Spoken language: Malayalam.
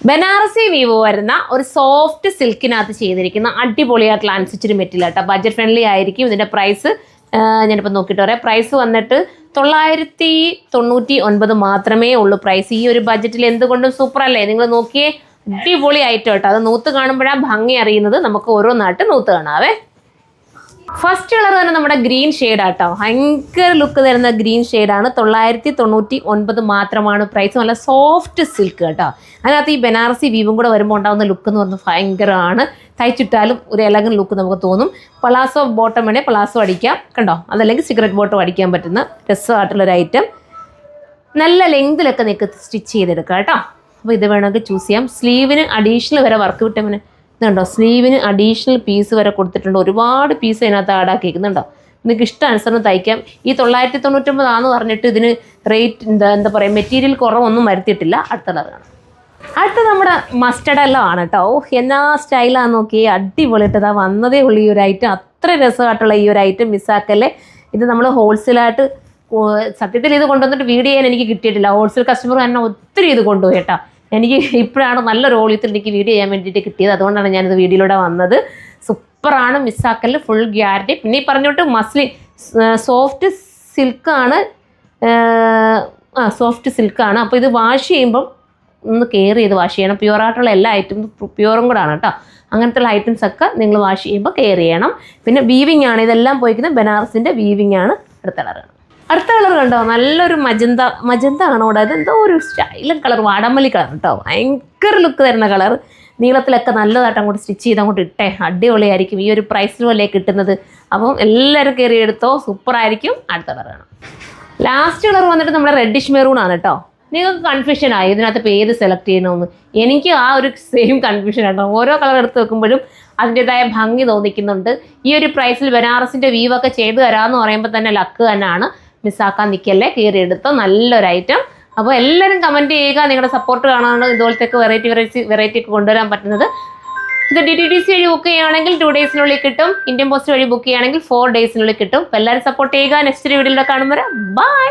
ബനാറസി വീവ് വരുന്ന ഒരു സോഫ്റ്റ് സിൽക്കിനകത്ത് ചെയ്തിരിക്കുന്ന അടിപൊളിയായിട്ടുള്ള അൻസ്റ്റിച്ചഡ് മെറ്റീരിയൽ കേട്ടോ. ബഡ്ജറ്റ് ഫ്രണ്ട്ലി ആയിരിക്കും. ഇതിൻ്റെ പ്രൈസ് ഞാനിപ്പോൾ നോക്കിയിട്ട് പറയാം. പ്രൈസ് വന്നിട്ട് 999 മാത്രമേ ഉള്ളൂ പ്രൈസ്. ഈ ഒരു ബഡ്ജറ്റിൽ എന്തുകൊണ്ടും സൂപ്പർ അല്ലേ? നിങ്ങൾ നോക്കിയേ, അടിപൊളി ഐറ്റം കേട്ടോ. അത് നൂത്ത് കാണുമ്പോഴാണ് ഭംഗി അറിയുന്നത്. നമുക്ക് ഓരോന്നായിട്ട് നൂത്ത് കാണാവേ. ഫസ്റ്റ് കളർ തന്നെ നമ്മുടെ ഗ്രീൻ ഷെയ്ഡാട്ടോ. ഭയങ്കര ലുക്ക് തരുന്ന ഗ്രീൻ ഷെയ്ഡാണ്. 999 മാത്രമാണ് പ്രൈസ്. നല്ല സോഫ്റ്റ് സിൽക്ക് കേട്ടോ. അതിനകത്ത് ഈ ബനാറസി വീവും കൂടെ വരുമ്പോൾ ഉണ്ടാകുന്ന ലുക്ക് എന്ന് പറഞ്ഞാൽ ഭയങ്കരമാണ്. തയ്ച്ചിട്ടാലും ഒരു എലഗൻ ലുക്ക് നമുക്ക് തോന്നും. പലാസോ ബോട്ടം വേണേൽ പലാസോ അടിക്കാം കണ്ടോ. അതല്ലെങ്കിൽ സിഗരറ്റ് ബോട്ടം അടിക്കാൻ പറ്റുന്ന രസമായിട്ടുള്ളൊരു ഐറ്റം. നല്ല ലെങ്തിലൊക്കെ നിങ്ങൾക്ക് സ്റ്റിച്ച് ചെയ്തെടുക്കാം കേട്ടോ. അപ്പോൾ ഇത് വേണമെങ്കിൽ ചൂസ് ചെയ്യാം. സ്ലീവിന് അഡീഷണൽ വരെ വർക്ക് വിട്ടമിന് ഇതുണ്ടോ, സ്ലീവിന് അഡീഷണൽ പീസ് വരെ കൊടുത്തിട്ടുണ്ട്. ഒരുപാട് പീസ് അതിനകത്ത് ആഡാക്കിയിരിക്കുന്നുണ്ടോ. നിങ്ങൾക്ക് ഇഷ്ടാനുസരണം തയ്ക്കാം. ഈ 999 ആണെന്ന് പറഞ്ഞിട്ട് ഇതിന് റേറ്റ് എന്താ പറയുക, മെറ്റീരിയൽ കുറവൊന്നും വരുത്തിയിട്ടില്ല. അടുത്ത കളറാണ്. അടുത്ത നമ്മുടെ മസ്റ്റർഡ് എല്ലാം ആണ് കേട്ടോ. എന്നാ സ്റ്റൈലാന്ന് നോക്കി, അടിപൊളിയിട്ടതാ വന്നതേ ഉള്ളൂ ഈ ഒരു ഐറ്റം. അത്ര രസമായിട്ടുള്ള ഈ ഒരു ഐറ്റം മിസ്സാക്കല്ലേ. ഇത് നമ്മൾ ഹോൾസെയിലായിട്ട് സത്യത്തിൽ ഇത് കൊണ്ടുവന്നിട്ട് വീഡിയോ ചെയ്യാൻ എനിക്ക് കിട്ടിയിട്ടില്ല. ഹോൾസെയിൽ കസ്റ്റമർ തന്നെ ഒത്തിരി ഇത് കൊണ്ടുപോയി കേട്ടോ. എനിക്ക് ഇപ്പോഴാണ് നല്ല റോളിത്തിൽ എനിക്ക് വീഡിയോ ചെയ്യാൻ വേണ്ടിയിട്ട് കിട്ടിയത്. അതുകൊണ്ടാണ് ഞാനിത് വീഡിയോയിലൂടെ വന്നത്. സൂപ്പറാണ്, മിസ്സാക്കല്, ഫുൾ ഗ്യാരണ്ടി. പിന്നെ ഈ പറഞ്ഞോട്ട് മസ്ലിൻ സോഫ്റ്റ് സിൽക്കാണ്. സോഫ്റ്റ് സിൽക്കാണ്. അപ്പോൾ ഇത് വാഷ് ചെയ്യുമ്പം ഒന്ന് കെയർ ചെയ്ത് വാഷ് ചെയ്യണം. പ്യുവറായിട്ടുള്ള എല്ലാ ഐറ്റംസും പ്യുവറും കൂടെ ആണ് കേട്ടോ. അങ്ങനത്തെ ഐറ്റംസ് ഒക്കെ നിങ്ങൾ വാഷ് ചെയ്യുമ്പോൾ കെയർ ചെയ്യണം. പിന്നെ വീവിങ് ആണ്, ഇതെല്ലാം പോയിരിക്കുന്നത് ബനാറസിൻ്റെ വീവിങ് ആണ്. അടുത്ത കളറാണ്. അടുത്ത കളർ കണ്ടോ, നല്ലൊരു മജന്ത ആണോ ഇവിടെ. അതെന്തോ ഒരു സ്റ്റൈലൻ കളർ, വാടാമല്ലി കളർ കേട്ടോ. ഭയങ്കര ലുക്ക് തരുന്ന കളർ. നീളത്തിലൊക്കെ നല്ലതായിട്ട് അങ്ങോട്ട് സ്റ്റിച്ച് ചെയ്ത് അങ്ങോട്ട് ഇട്ടേ, അടിപൊളിയായിരിക്കും. ഈ ഒരു പ്രൈസിലും അല്ലേ കിട്ടുന്നത്. അപ്പം എല്ലാവരും കയറി എടുത്തോ, സൂപ്പറായിരിക്കും. അടുത്ത കളറാണ്. ലാസ്റ്റ് കളർ വന്നിട്ട് നമ്മുടെ റെഡിഷ് മെറൂൺ ആണ് കേട്ടോ. നിങ്ങൾക്ക് കൺഫ്യൂഷനായി ഇതിനകത്ത് ഇപ്പോൾ ഏത് സെലക്ട് ചെയ്യണമെന്ന്. എനിക്ക് ആ ഒരു സെയിം കൺഫ്യൂഷൻ ആട്ടോ. ഓരോ കളർ എടുത്ത് വെക്കുമ്പോഴും അതിൻ്റെതായ ഭംഗി തോന്നിക്കുന്നുണ്ട്. ഈ ഒരു പ്രൈസിൽ ബനാറസിൻ്റെ വീവൊക്കെ ചെയ്ത് തരാമെന്ന് പറയുമ്പോൾ തന്നെ ലക്ക് തന്നെയാണ്. മിസ്സാക്കാൻ നിൽക്കല്ലേ, കയറി എടുത്തോ, നല്ലൊരു ഐറ്റം. അപ്പോൾ എല്ലാവരും കമൻറ്റ് ചെയ്യുക. നിങ്ങളുടെ സപ്പോർട്ട് കാണാനാണ് ഇതുപോലത്തെ വെറൈറ്റി ഒക്കെ കൊണ്ടുവരാൻ പറ്റുന്നത്. ഇത് DTDC വഴി ബുക്ക് ചെയ്യുകയാണെങ്കിൽ 2 ഡേയ്സിനുള്ളിൽ കിട്ടും. ഇന്ത്യൻ പോസ്റ്റ് വഴി ബുക്ക് ചെയ്യുകയാണെങ്കിൽ 4 ഡേയ്സിനുള്ളിൽ കിട്ടും. അപ്പോൾ എല്ലാവരും സപ്പോർട്ട് ചെയ്യുക. നെക്സ്റ്റ് വീഡിയോയിലൂടെ കാണുമ്പോൾ ബൈ.